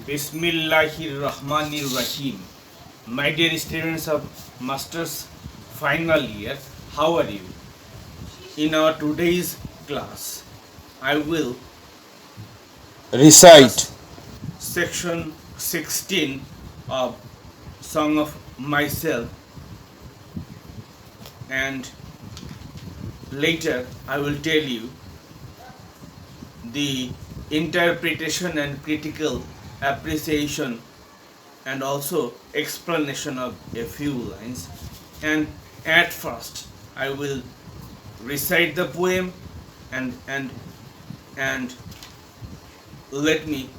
Bismillahir Rahmanir Rahim. My dear students of Masters final year, how are you? In our today's class, I will Recite. section 16 of Song of Myself, and later I will tell you the interpretation and critical appreciation and also explanation of a few lines. And at first I will recite the poem, and let me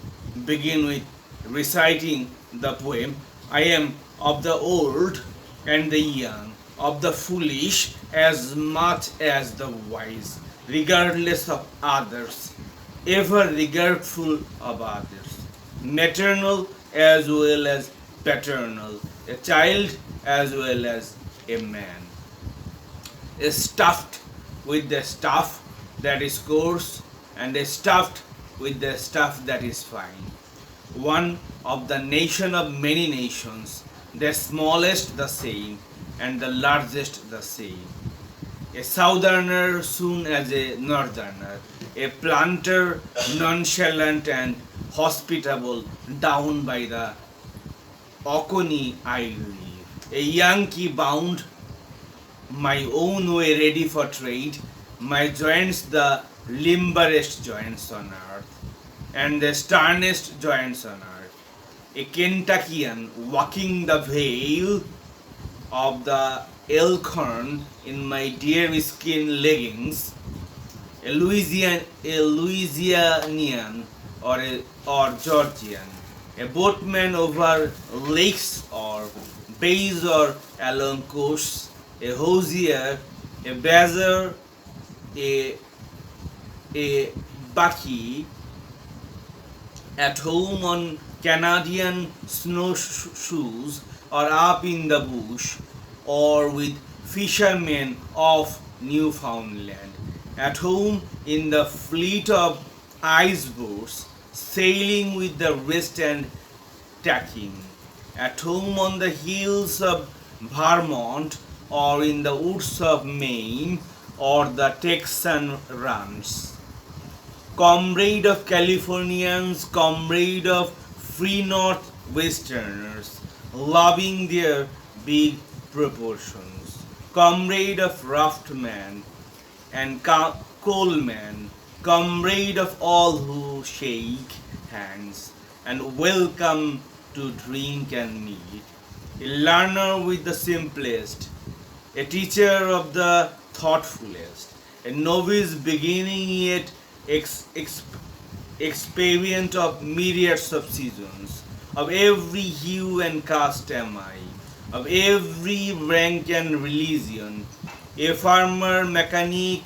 begin with reciting the poem. I am of the old and the young, of the foolish as much as the wise, regardless of others, ever regardful of others, maternal as well as paternal, a child as well as a man, stuffed with the stuff that is coarse and stuffed with the stuff that is fine. One of the nation of many nations, the smallest the same and the largest the same. A southerner soon as a northerner, a planter nonchalant and hospitable down by the Oconee I live. A Yankee bound my own way ready for trade, my joints the limberest joints on earth, and the sternest joints on earth. A Kentuckian walking the vale of the Elkhorn in my deer skin leggings, a Louisianian or Georgian, a boatman over lakes or bays or along coasts, a hosier, a badger, a a bucky, at home on Canadian snowshoes or up in the bush, or with fishermen of Newfoundland, at home in the fleet of iceboats, sailing with the rest and tacking, at home on the hills of Vermont or in the woods of Maine or the Texan ranches, comrade of Californians, comrade of free Northwesterners, loving their big proportions, comrade of raftsmen and coalmen, comrade of all who shake hands and welcome to drink and meat, a learner with the simplest, a teacher of the thoughtfulest, a novice beginning yet experience of myriads of seasons, of every hue and caste am I, of every rank and religion, a farmer, mechanic,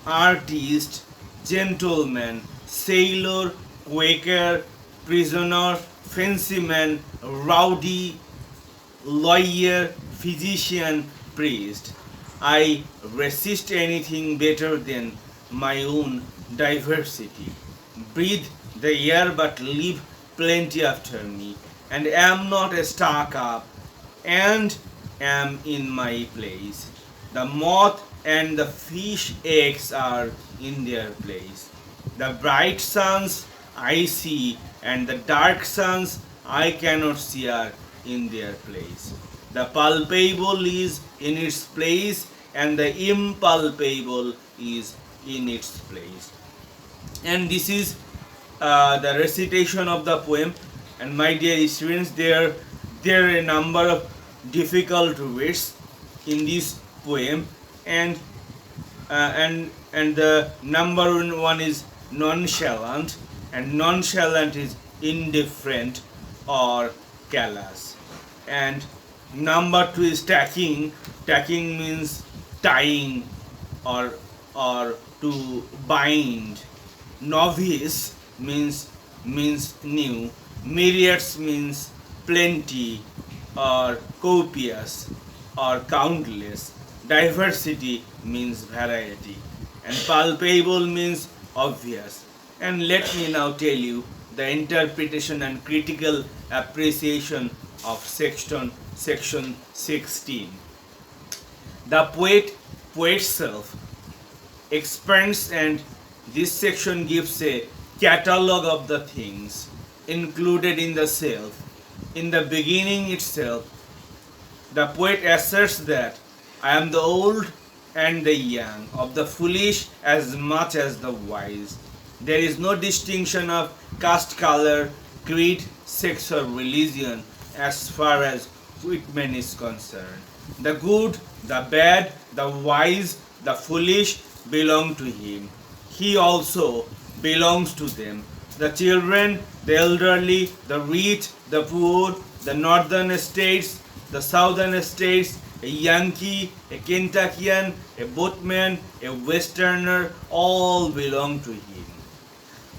artist, gentleman, sailor, quaker, prisoner, fancyman, rowdy, lawyer, physician, priest. I resist anything better than my own diversity. Breathe the air but leave plenty after me, and am not stuck up, and am in my place. The moth and the fish eggs are in their place. The bright suns I see, and the dark suns I cannot see are in their place. The palpable is in its place, and the impalpable is in its place. And this is the recitation of the poem. And my dear students, there are a number of difficult words in this poem, and the number one is nonchalant, and nonchalant is indifferent or callous, and number two is tacking. Tacking means tying or to bind. Novice means new. Myriads means plenty or copious or countless. Diversity means variety, and palpable means obvious. And let me now tell you the interpretation and critical appreciation of section 16. The poet's self expands, and this section gives a catalogue of the things included in the self. In the beginning itself, the poet asserts that I am the old and the young, of the foolish as much as the wise. There is no distinction of caste, color, creed, sex, or religion as far as Whitman is concerned. The good, the bad, the wise, the foolish belong to him. He also belongs to them. The children, the elderly, the rich, the poor, the northern states, the southern states, a Yankee, a Kentuckian, a boatman, a westerner, all belong to him.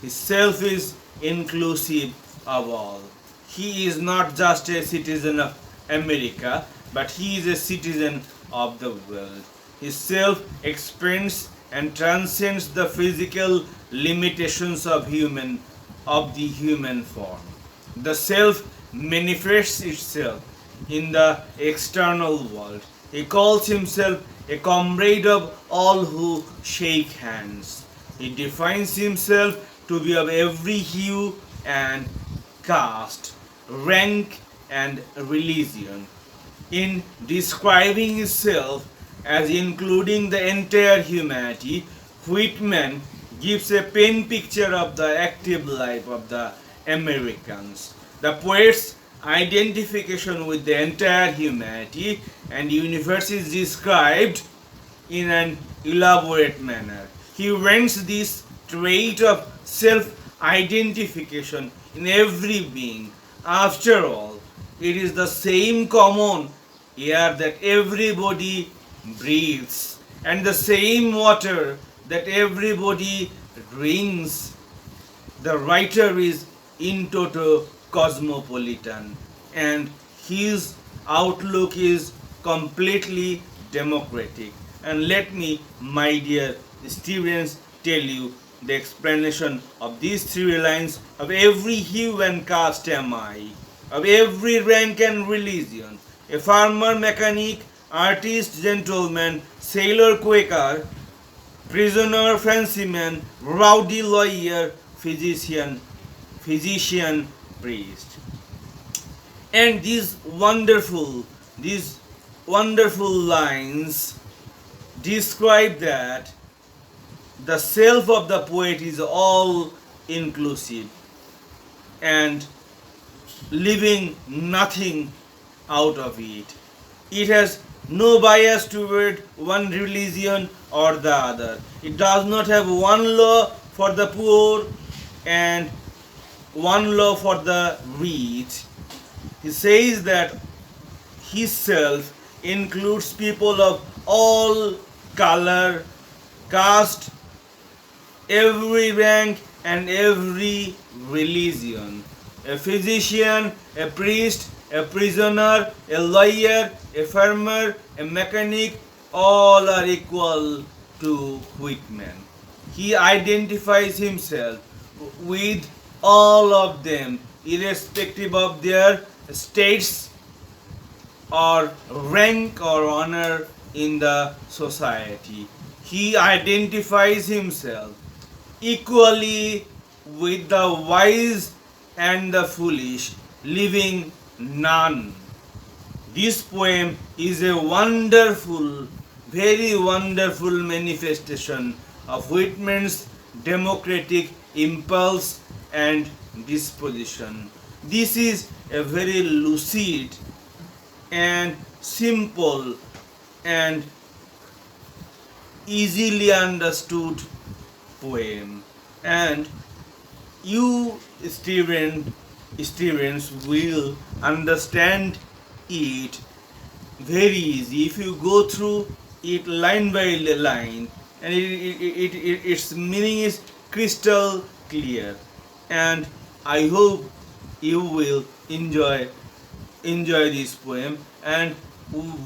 His self is inclusive of all. He is not just a citizen of America, but he is a citizen of the world. His self expands and transcends the physical limitations of the human form. The self manifests itself in the external world. He calls himself a comrade of all who shake hands. He defines himself to be of every hue and caste, rank and religion. In describing himself as including the entire humanity, Whitman gives a pen picture of the active life of the Americans. The poet's identification with the entire humanity and universe is described in an elaborate manner. He rents this trait of self-identification in every being. After all, it is the same common air that everybody breathes and the same water that everybody drinks. The writer is in toto cosmopolitan, and his outlook is completely democratic. And let me, my dear students, tell you the explanation of these three lines. Of every hue and caste am I, of every rank and religion, a farmer, mechanic, artist, gentleman, sailor, quaker, prisoner, fancyman, rowdy, lawyer, physician, priest. And these wonderful lines describe that the self of the poet is all inclusive and leaving nothing out of it. It has no bias toward one religion or the other. It does not have one law for the poor and one law for the rich. He says that his self includes people of all color, caste, every rank and every religion. A physician, a priest, a prisoner, a lawyer, a farmer, a mechanic, all are equal to Whitman. He identifies himself with all of them, irrespective of their states or rank or honor in the society. He identifies himself equally with the wise and the foolish, leaving none. This poem is a wonderful, very wonderful manifestation of Whitman's democratic impulse and disposition. This is a very lucid and simple and easily understood poem, and you students will understand it very easy if you go through it line by line, and its meaning is crystal clear. And I hope you will enjoy this poem. And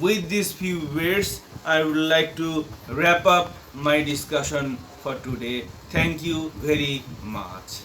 with these few words, I would like to wrap up my discussion for today. Thank you very much.